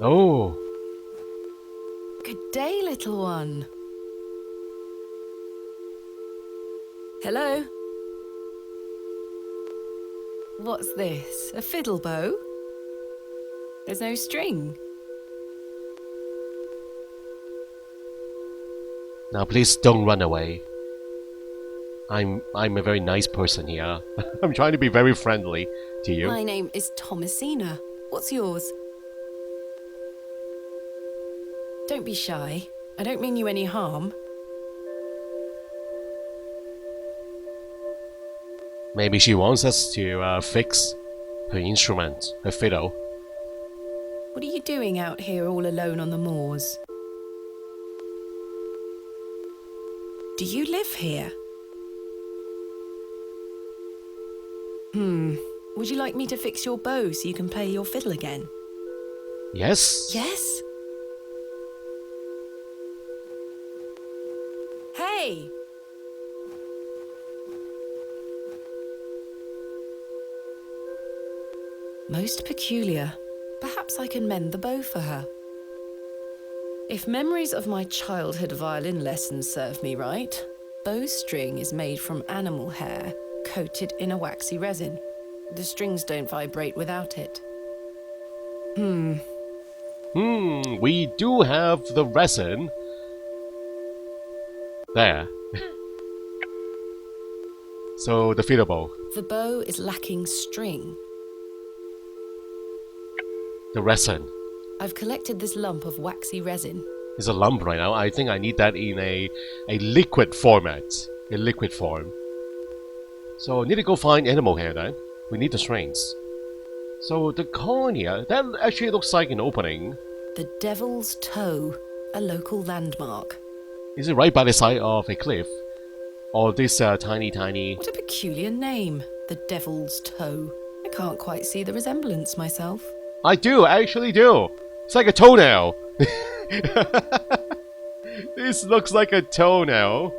Oh. Good day, little one. Hello? What's this? A fiddle bow? There's no string. Now please don't run away. I'm a very nice person here. I'm trying to be very friendly to you. My name is Thomasina. What's yours? Don't be shy. I don't mean you any harm. Maybe she wants us to fix her instrument, her fiddle. What are you doing out here all alone on the moors? Do you live here? Would you like me to fix your bow so you can play your fiddle again? Yes? Yes? Hey! Most peculiar. Perhaps I can mend the bow for her. If memories of my childhood violin lessons serve me right, bowstring is made from animal hair coated in a waxy resin. The strings don't vibrate without it. We do have the resin. There. So, the fiddle bow. The bow is lacking string. The resin. I've collected this lump of waxy resin. It's a lump right now. I think I need that in a liquid format. A liquid form. So, I need to go find animal hair then. We need the strings. So, the cornea, that actually looks like an opening. The Devil's Toe, a local landmark. Is it right by the side of a cliff? Or this tiny... What a peculiar name, the Devil's Toe. I can't quite see the resemblance myself. I actually do! It's like a toenail! This looks like a toenail.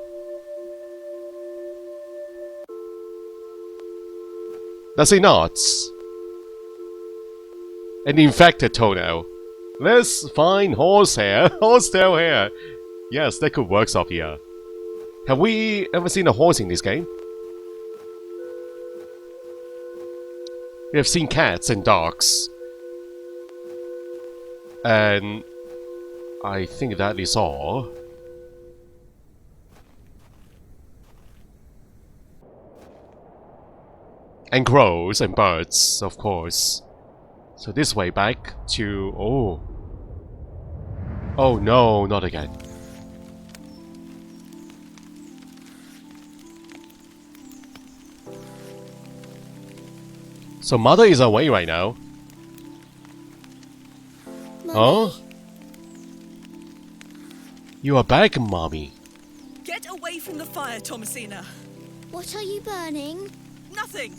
Does it not? An infected toenail. Let's find horsehair. Horsetail hair. Yes, that could work off here. Have we ever seen a horse in this game? We have seen cats and dogs. And I think that is all. And crows and birds, of course. So this way back to... Oh. Oh no, not again. So mother is away right now. Mommy? Huh? You are back, mommy. Get away from the fire, Thomasina. What are you burning? Nothing.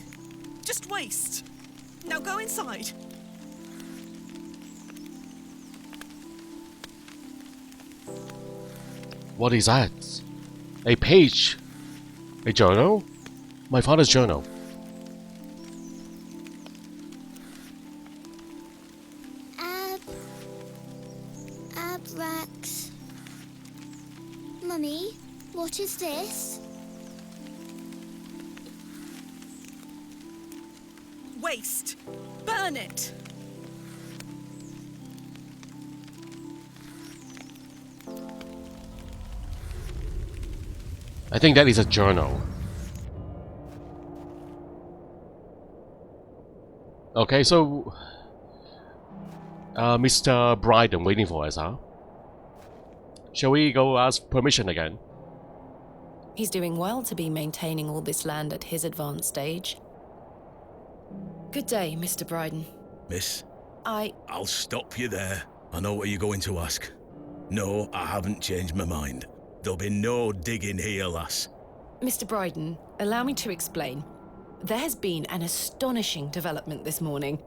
Just waste. Now go inside. What is that? A page? A journal? My father's journal. Abrax. Mummy, what is this? Waste. Burn it. I think that is a journal. Okay, so... Mr. Brighton waiting for us, huh? Shall we go ask permission again? He's doing well to be maintaining all this land at his advanced stage. Good day, Mr. Brighton. Miss, I'll stop you there. I know what you're going to ask. No, I haven't changed my mind. There'll be no digging here, lass. Mr. Brighton, allow me to explain. There has been an astonishing development this morning.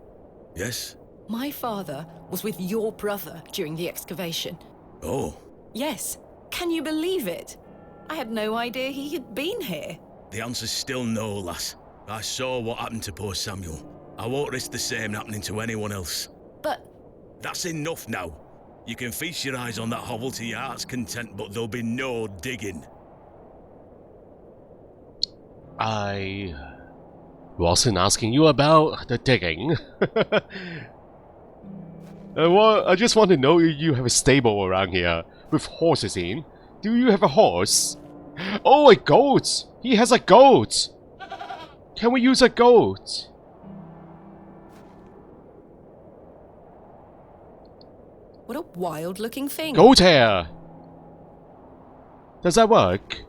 Yes? My father was with your brother during the excavation. Oh, Yes, can you believe it? I had no idea he had been here. the answer's still no, lass. I saw what happened to poor Samuel. I won't risk the same happening to anyone else. But That's enough now. You can feast your eyes on that hovel to your heart's content, but there'll be no digging. I wasn't asking you about the digging. Well, I just want to know if you have a stable around here with horses in. Do you have a horse? Oh, a goat! He has a goat! Can we use a goat? What a wild-looking thing. Goat hair! Does that work?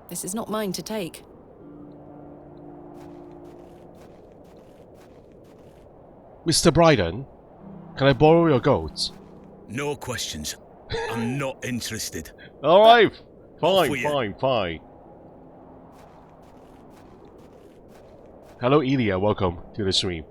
This is not mine to take. Mr. Brighton, can I borrow your goat? No questions. I'm not interested. Alright, Off fine, with you. fine. Hello Elia, welcome to the stream.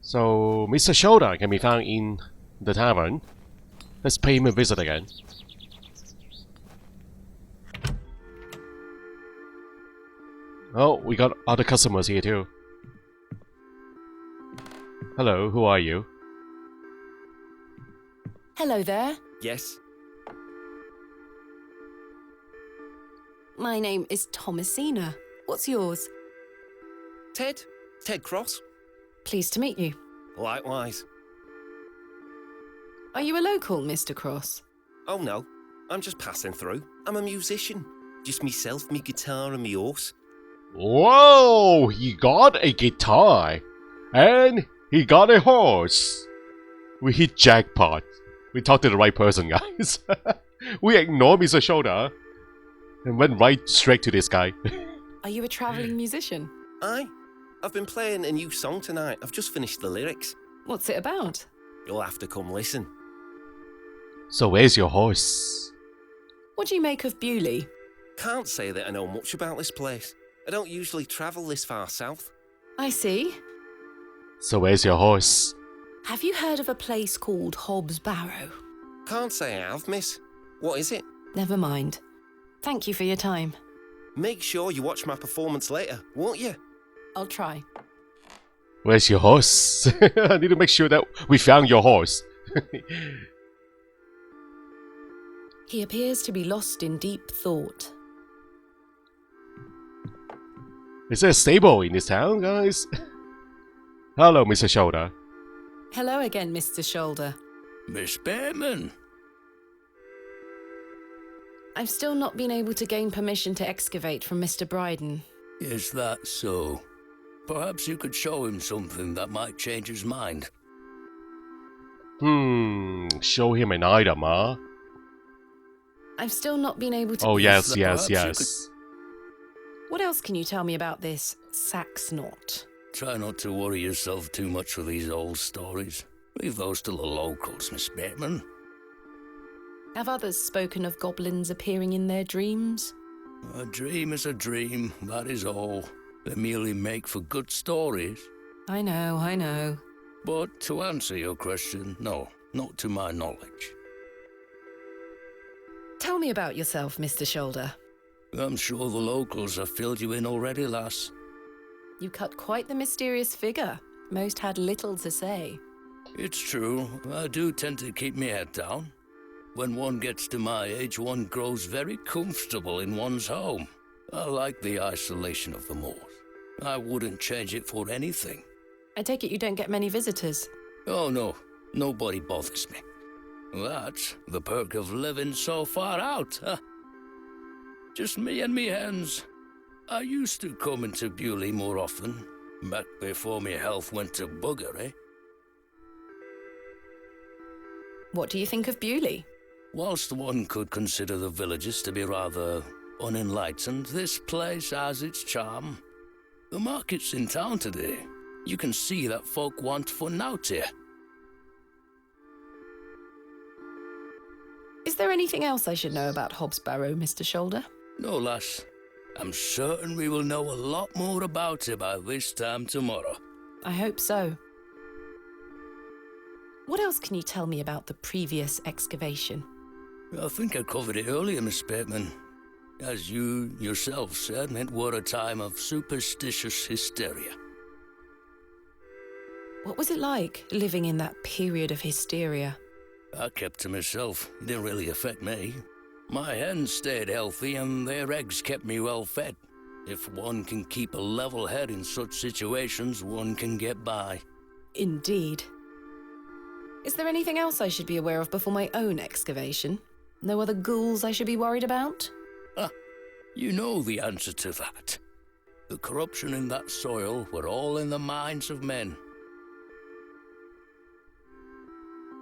So, Mr. Shoulder can be found in the tavern. Let's pay him a visit again. Oh, we got other customers here too. Hello, who are you? Hello there. Yes. My name is Thomasina. What's yours? Ted? Ted Cross? Pleased to meet you. Likewise. Are you a local, Mr. Cross? Oh no, I'm just passing through. I'm a musician. Just myself, me guitar and me horse. Whoa! He got a guitar! And he got a horse! We hit jackpot. We talked to the right person, guys. We ignored Mr. Shoulder and went right straight to this guy. Are you a travelling musician? Aye. I've been playing a new song tonight. I've just finished the lyrics. What's it about? You'll have to come listen. So where's your horse? What do you make of Bewley? Can't say that I know much about this place. I don't usually travel this far south. I see. So where's your horse? Have you heard of a place called Hobbs Barrow? Can't say I have, miss. What is it? Never mind. Thank you for your time. Make sure you watch my performance later, won't you? I'll try. Where's your horse? I need to make sure that we found your horse. He appears to be lost in deep thought. Is there a stable in this town, guys? Hello, Mr. Shoulder. Hello again, Mr. Shoulder. Miss Bateman. I've still not been able to gain permission to excavate from Mr. Brighton. Is that so? Perhaps you could show him something that might change his mind. Show him an item, huh? I've still not been able to... Oh, yes. Perhaps What else can you tell me about this Sax knot? Try not to worry yourself too much with these old stories. Leave those to the locals, Miss Bateman. Have others spoken of goblins appearing in their dreams? A dream is a dream, that is all. They merely make for good stories. I know. But to answer your question, no, not to my knowledge. Tell me about yourself, Mr. Shoulder. I'm sure the locals have filled you in already, lass. You cut quite the mysterious figure. Most had little to say. It's true, I do tend to keep my head down. When one gets to my age, one grows very comfortable in one's home. I like the isolation of the moors. I wouldn't change it for anything. I take it you don't get many visitors. Oh no, nobody bothers me. That's the perk of living so far out, huh? Just me and me hens. I used to come into Bewley more often, back before my health went to bugger, eh? What do you think of Bewley? Whilst one could consider the villagers to be rather unenlightened, this place has its charm. The market's in town today. You can see that folk want fun out here. Is there anything else I should know about Hobbs Barrow, Mr. Shoulder? No, lass. I'm certain we will know a lot more about it by this time tomorrow. I hope so. What else can you tell me about the previous excavation? I think I covered it earlier, Miss Bateman. As you yourself said, it were a time of superstitious hysteria. What was it like, living in that period of hysteria? I kept to myself. It didn't really affect me. My hens stayed healthy and their eggs kept me well fed. If one can keep a level head in such situations, one can get by. Indeed. Is there anything else I should be aware of before my own excavation? No other ghouls I should be worried about? You know the answer to that. The corruption in that soil were all in the minds of men.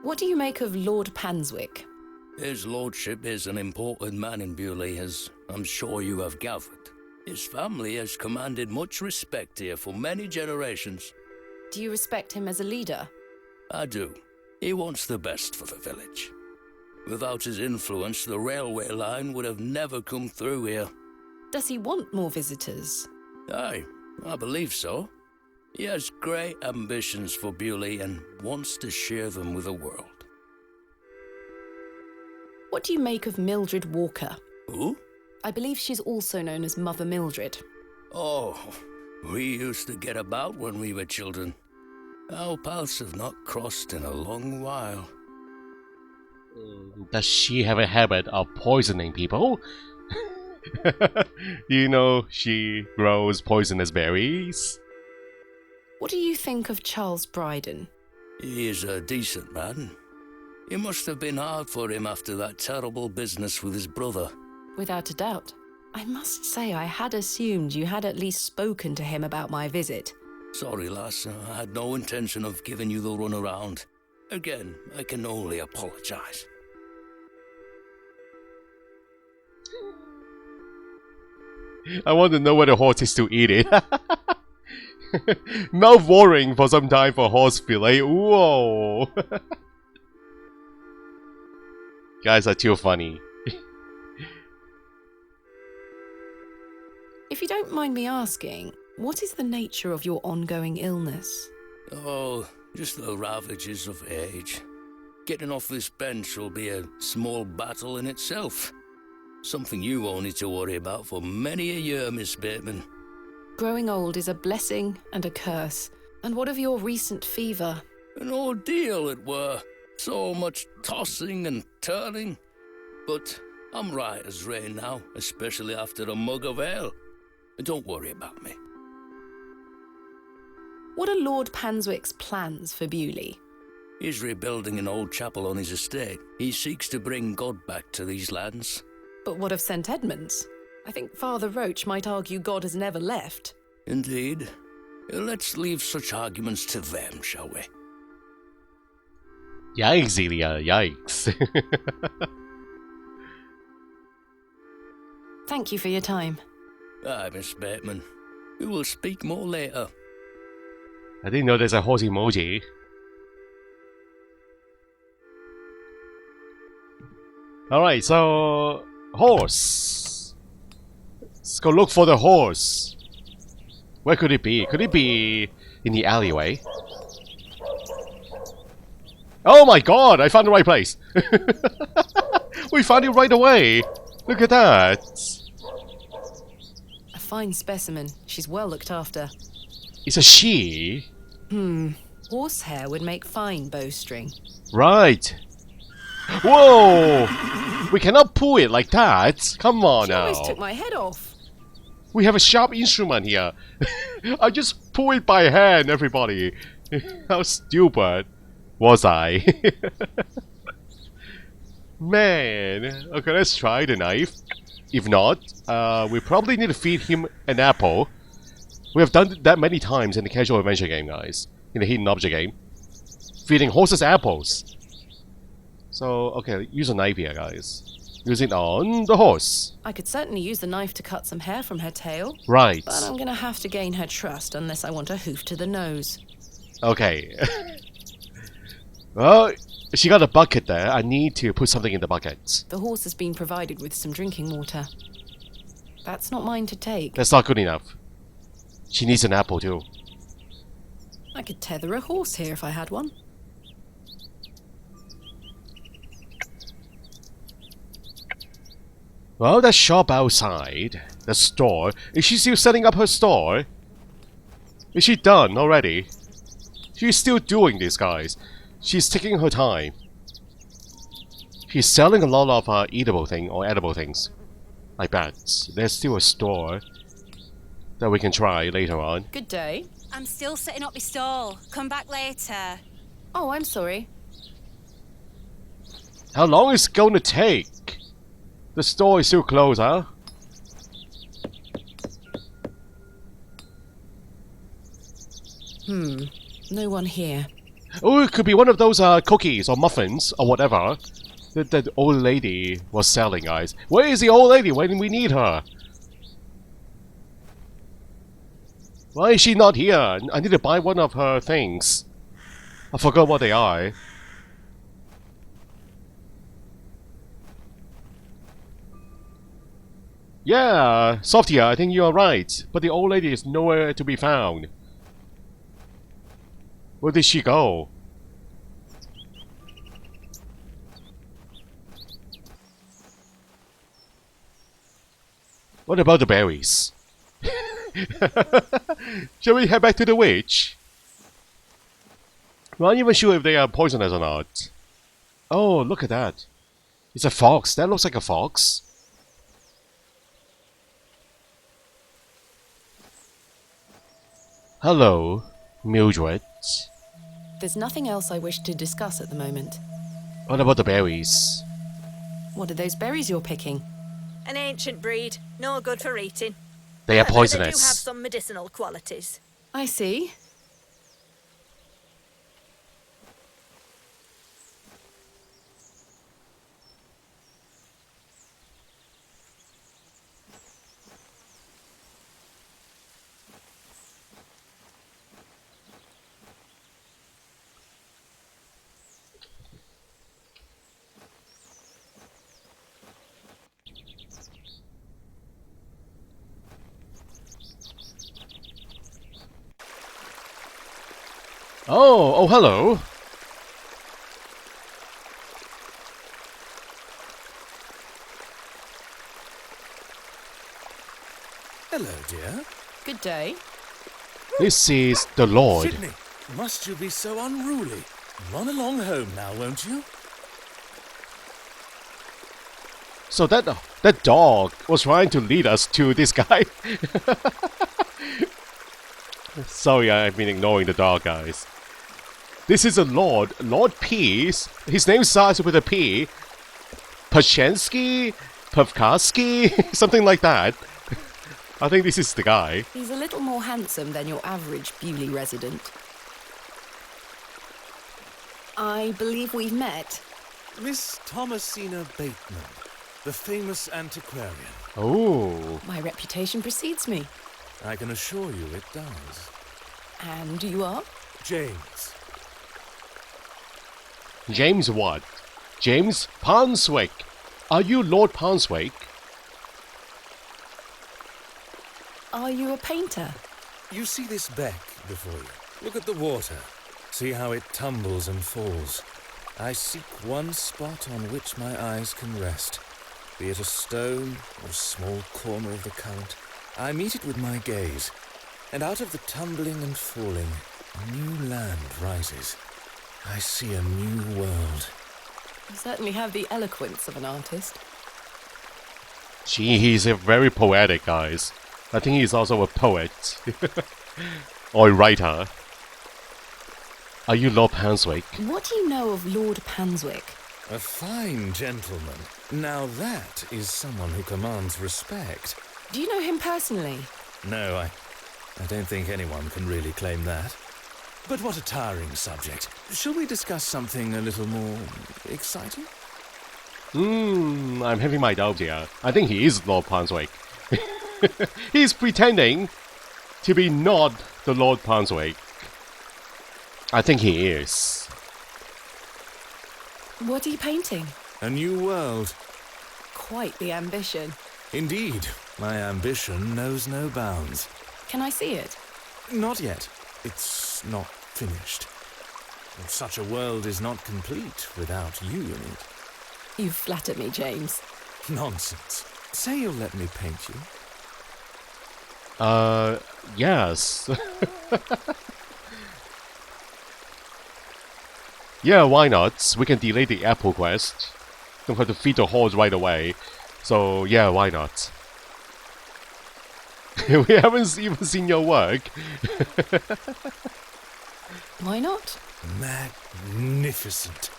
What do you make of Lord Panswick? His lordship is an important man in Bewley, as I'm sure you have gathered. His family has commanded much respect here for many generations. Do you respect him as a leader? I do. He wants the best for the village. Without his influence, the railway line would have never come through here. Does he want more visitors? Aye, I believe so. He has great ambitions for Bewley and wants to share them with the world. What do you make of Mildred Walker? Who? I believe she's also known as Mother Mildred. Oh, we used to get about when we were children. Our paths have not crossed in a long while. Does she have a habit of poisoning people? You know, she grows poisonous berries. What do you think of Charles Brighton? He is a decent man. It must have been hard for him after that terrible business with his brother. Without a doubt. I must say I had assumed you had at least spoken to him about my visit. Sorry, lass, I had no intention of giving you the runaround. Again, I can only apologize. I want to know whether the horse is still eating. Mouth watering for some time for horse fillet. Whoa! Guys are too funny. If you don't mind me asking, what is the nature of your ongoing illness? Oh, just the ravages of age. Getting off this bench will be a small battle in itself. Something you won't need to worry about for many a year, Miss Bateman. Growing old is a blessing and a curse. And what of your recent fever? An ordeal it were. So much tossing and turning. But I'm right as rain now, especially after a mug of ale. Don't worry about me. What are Lord Panswick's plans for Bewley? He's rebuilding an old chapel on his estate. He seeks to bring God back to these lands. But what of St. Edmunds? I think Father Roach might argue God has never left. Indeed. Let's leave such arguments to them, shall we? Yikes, Elia, yikes. Thank you for your time. Aye, Miss Bateman. We will speak more later. I didn't know there's a horse emoji. Alright, so... horse. Let's go look for the horse. Where could it be? Could it be in the alleyway? Oh my god, I found the right place. We found it right away. Look at that. A fine specimen. She's well looked after. It's a she. Horsehair would make fine bowstring. Right. Whoa! We cannot pull it like that. Come on She now. almost took my head off. We have a sharp instrument here. I just pull it by hand, everybody. How stupid was I? Man. Okay, let's try the knife. If not, we probably need to feed him an apple. We have done that many times in the casual adventure game, guys. In the hidden object game. Feeding horses apples. So, okay, use a knife here, guys. Use it on the horse. I could certainly use the knife to cut some hair from her tail. Right. But I'm gonna have to gain her trust unless I want a hoof to the nose. Okay. Well, she got a bucket there. I need to put something in the bucket. The horse has been provided with some drinking water. That's not mine to take. That's not good enough. She needs an apple too. I could tether a horse here if I had one. Well, that shop outside, the store. Is she still setting up her store? Is she done already? She's still doing this, guys. She's taking her time. She's selling a lot of eatable thing or edible things. I bet there's still a store that we can try later on. Good day. I'm still setting up my stall. Come back later. Oh, I'm sorry. How long is it going to take? The store is still closed, huh? No one here. Oh, it could be one of those cookies or muffins or whatever that the old lady was selling, guys. Where is the old lady when we need her? Why is she not here? I need to buy one of her things. I forgot what they are. Yeah, Softia, I think you are right. But the old lady is nowhere to be found. Where did she go? What about the berries? Shall we head back to the witch? I'm not even sure if they are poisonous or not. Oh, look at that. It's a fox. That looks like a fox. Hello, Mildred. There's nothing else I wish to discuss at the moment. What about the berries? What are those berries you're picking? An ancient breed, no good for eating. They are But poisonous. They do have some medicinal qualities. I see. Oh, hello. Hello, dear. Good day. This is the Lord. Sydney, must you be so unruly? Run along home now, won't you? So that dog was trying to lead us to this guy. Sorry, I've been ignoring the dog, guys. This is a Lord P. His name starts with a P. Pachensky, Pavkarsky, something like that. I think this is the guy. He's a little more handsome than your average Bewley resident. I believe we've met. Miss Thomasina Bateman, the famous antiquarian. Oh. My reputation precedes me. I can assure you it does. And you are? James. James what? James Panswick. Are you Lord Panswick? Are you a painter? You see this beck before you? Look at the water. See how it tumbles and falls. I seek one spot on which my eyes can rest. Be it a stone or a small corner of the current. I meet it with my gaze. And out of the tumbling and falling, a new land rises. I see a new world. You certainly have the eloquence of an artist. Gee, he's a very poetic, guys. I think he's also a poet. Or a writer. Are you Lord Panswick? What do you know of Lord Panswick? A fine gentleman. Now that is someone who commands respect. Do you know him personally? No, I don't think anyone can really claim that. But what a tiring subject. Shall we discuss something a little more exciting? I'm having my doubts here. I think he is Lord Panswick. He's pretending to be not the Lord Panswick. I think he is. What are you painting? A new world. Quite the ambition. Indeed. My ambition knows no bounds. Can I see it? Not yet. It's not finished. Such a world is not complete without you in it. You flatter me, James. Nonsense. Say you'll let me paint you. Yes. Yeah, why not? We can delay the apple quest. Don't have to feed the horse right away. So, yeah, why not? We haven't even seen your work. Why not? Magnificent.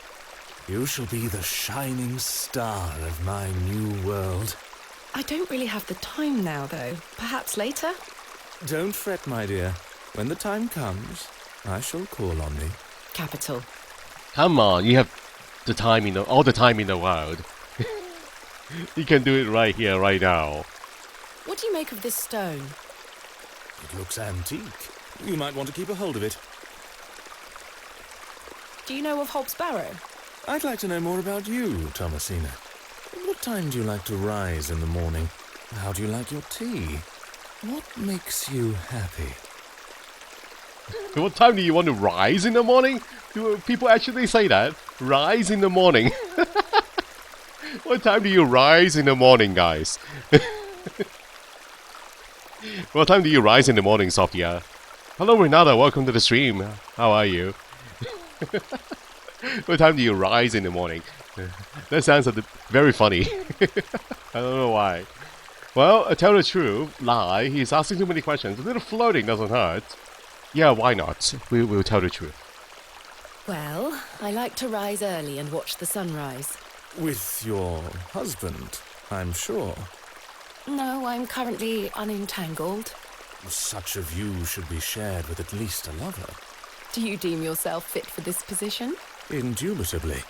You shall be the shining star of my new world. I don't really have the time now, though. Perhaps later? Don't fret, my dear. When the time comes, I shall call on thee. Capital. Come on, you have the time in the, all the time in the world. You can do it right here, right now. What do you make of this stone? It looks antique. You might want to keep a hold of it. Do you know of Hobbs Barrow? I'd like to know more about you, Thomasina. What time do you like to rise in the morning? How do you like your tea? What makes you happy? What time do you want to rise in the morning? Do people actually say that? Rise in the morning. What time do you rise in the morning, guys? What time do you rise in the morning, Sophia? Hello, Renata. Welcome to the stream. How are you? What time do you rise in the morning? That sounds very funny. I don't know why. Well, tell the truth, lie. He's asking too many questions. A little flirting doesn't hurt. Yeah, why not? We'll tell the truth. Well, I like to rise early and watch the sunrise. With your husband, I'm sure. No, I'm currently unentangled. Such a view should be shared with at least a lover. Do you deem yourself fit for this position? Indubitably.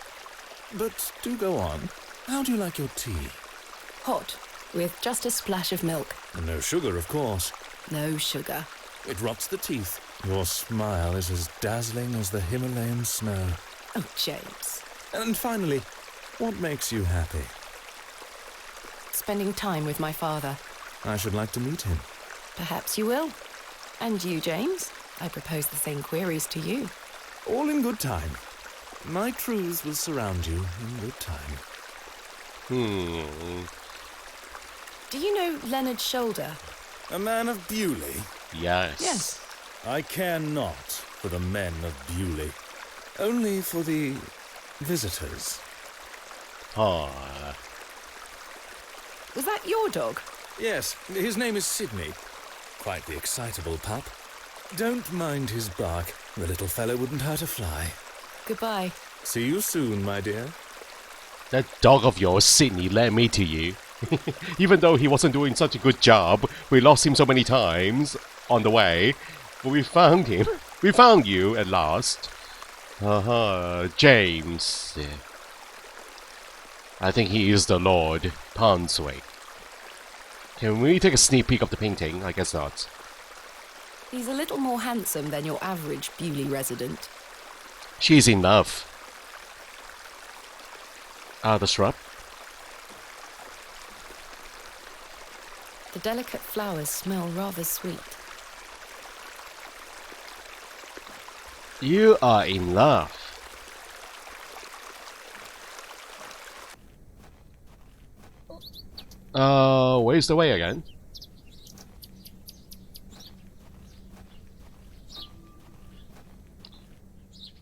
But do go on. How do you like your tea? Hot, with just a splash of milk. No sugar, of course. No sugar. It rots the teeth. Your smile is as dazzling as the Himalayan snow. Oh, James. And finally, what makes you happy? Spending time with my father. I should like to meet him. Perhaps you will. And you, James? I propose the same queries to you. All in good time. My truths will surround you in good time. Do you know Leonard Shoulder? A man of Bewley? Yes. Yes. I care not for the men of Bewley. Only for the visitors. Ah. Was that your dog? Yes, his name is Sydney. Quite the excitable pup. Don't mind his bark. The little fellow wouldn't hurt a fly. Goodbye. See you soon, my dear. That dog of yours, Sydney, led me to you. Even though he wasn't doing such a good job, we lost him so many times on the way. But we found him. We found you at last. James. I think he is the Lord Panswick. Can we take a sneak peek of the painting? I guess not. He's a little more handsome than your average Bewley resident. She's in love. The shrub. The delicate flowers smell rather sweet. You are in love. Where's the way again?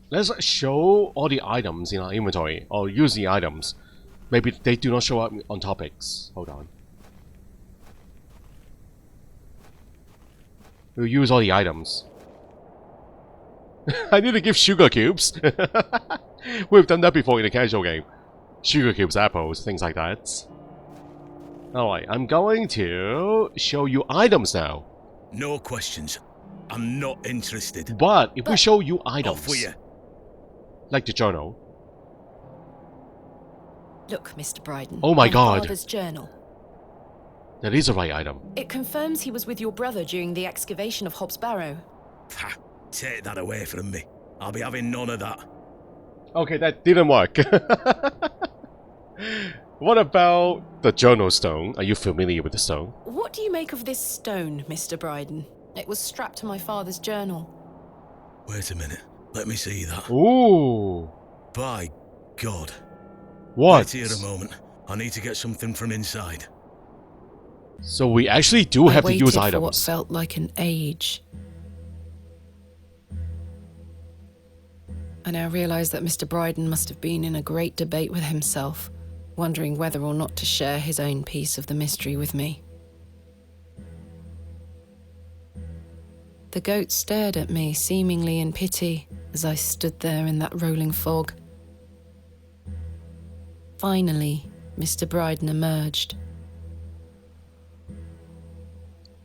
Let's show all the items in our inventory, or use the items. Maybe they do not show up on topics. Hold on. We'll use all the items. I need to give sugar cubes. We've done that before in a casual game. Sugar cubes, apples, things like that. Alright, I'm going to show you items now. No questions. I'm not interested. But if we show you items, Off with you. like the journal. Look, Mr. Brighton. Oh my God. Father's journal. That is the right item. It confirms he was with your brother during the excavation of Hobbs Barrow. Ha! Take that away from me. I'll be having none of that. Okay, that didn't work. What about the journal stone? Are you familiar with the stone? What do you make of this stone, Mr. Brighton? It was strapped to my father's journal. Wait a minute. Let me see that. Ooh. By God. What? Wait here a moment. I need to get something from inside. So we actually do have to use I waited for what items. felt like an age. I now realise that Mr. Brighton must have been in a great debate with himself, wondering whether or not to share his own piece of the mystery with me. The goat stared at me, seemingly in pity, as I stood there in that rolling fog. Finally, Mr. Brighton emerged.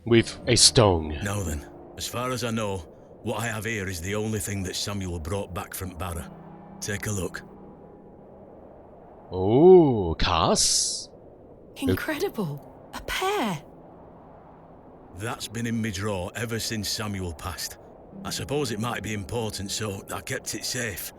With a stone. Now then, as far as I know, what I have here is the only thing that Samuel brought back from Barrow. Take a look. Oh, Cass? Incredible! A pair! That's been in my drawer ever since Samuel passed. I suppose it might be important, so I kept it safe.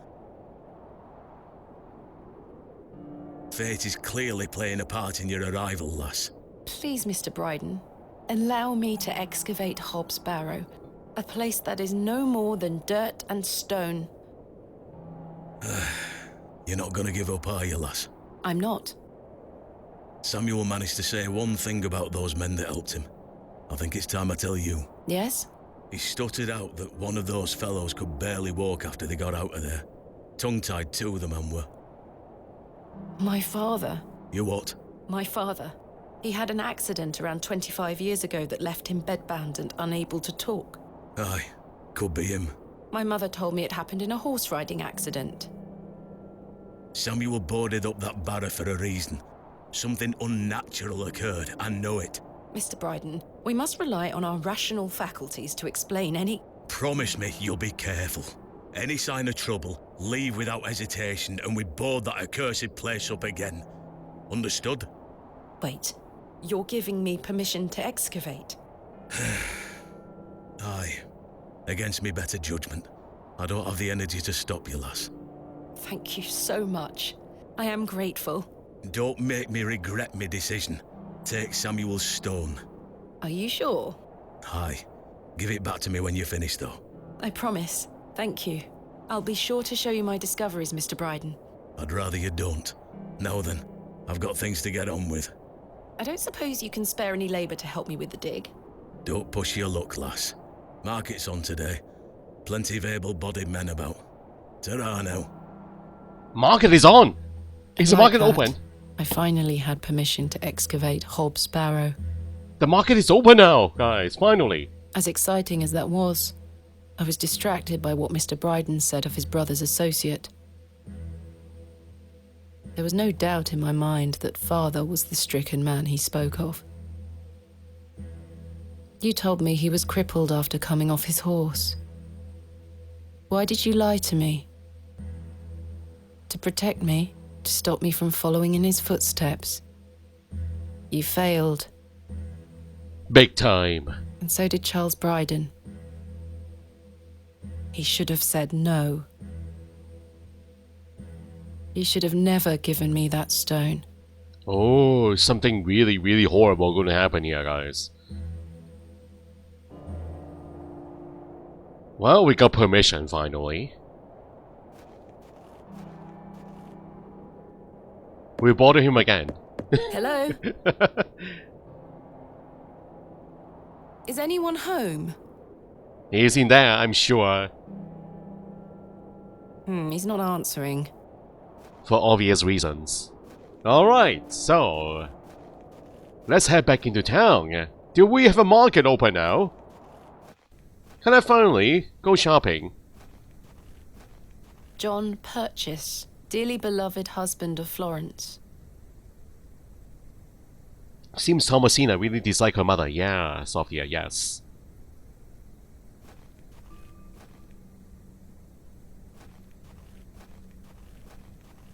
Fate is clearly playing a part in your arrival, lass. Please, Mr. Brighton, allow me to excavate Hobbs Barrow, a place that is no more than dirt and stone. You're not gonna give up, are you, lass? I'm not. Samuel managed to say one thing about those men that helped him. I think it's time I tell you. Yes? He stuttered out that one of those fellows could barely walk after they got out of there. Tongue-tied too, the man were. My father. You what? My father. He had an accident around 25 years ago that left him bedbound and unable to talk. Aye, could be him. My mother told me it happened in a horse riding accident. Samuel boarded up that barrow for a reason. Something unnatural occurred, I know it. Mr. Brighton, we must rely on our rational faculties to explain any... Promise me you'll be careful. Any sign of trouble, leave without hesitation and we board that accursed place up again. Understood? Wait, you're giving me permission to excavate? Aye. Against me better judgment. I don't have the energy to stop you, lass. Thank you so much. I am grateful. Don't make me regret my decision. Take Samuel's stone. Are you sure? Aye. Give it back to me when you're finished, though. I promise. Thank you. I'll be sure to show you my discoveries, Mr. Brighton. I'd rather you don't. Now then, I've got things to get on with. I don't suppose you can spare any labour to help me with the dig? Don't push your luck, lass. Market's on today. Plenty of able-bodied men about. Ta-ra now. Market is on! Is the market that, open? I finally had permission to excavate Hobbs Barrow. The market is open now, guys, finally. As exciting as that was, I was distracted by what Mr. Brighton said of his brother's associate. There was no doubt in my mind that father was the stricken man he spoke of. You told me he was crippled after coming off his horse. Why did you lie to me? To protect me? To stop me from following in his footsteps? You failed. Big time. And so did Charles Brighton. He should have said no. You should have never given me that stone. Oh, something really, really horrible going to happen here, guys. Well, we got permission finally. We bother him again. Hello? Is anyone home? He's in there, I'm sure. He's not answering. For obvious reasons. Alright, so... let's head back into town. Do we have a market open now? Can I finally go shopping? John Purchase, dearly beloved husband of Florence. Seems Thomasina really disliked her mother. Yeah, Sophia, yes.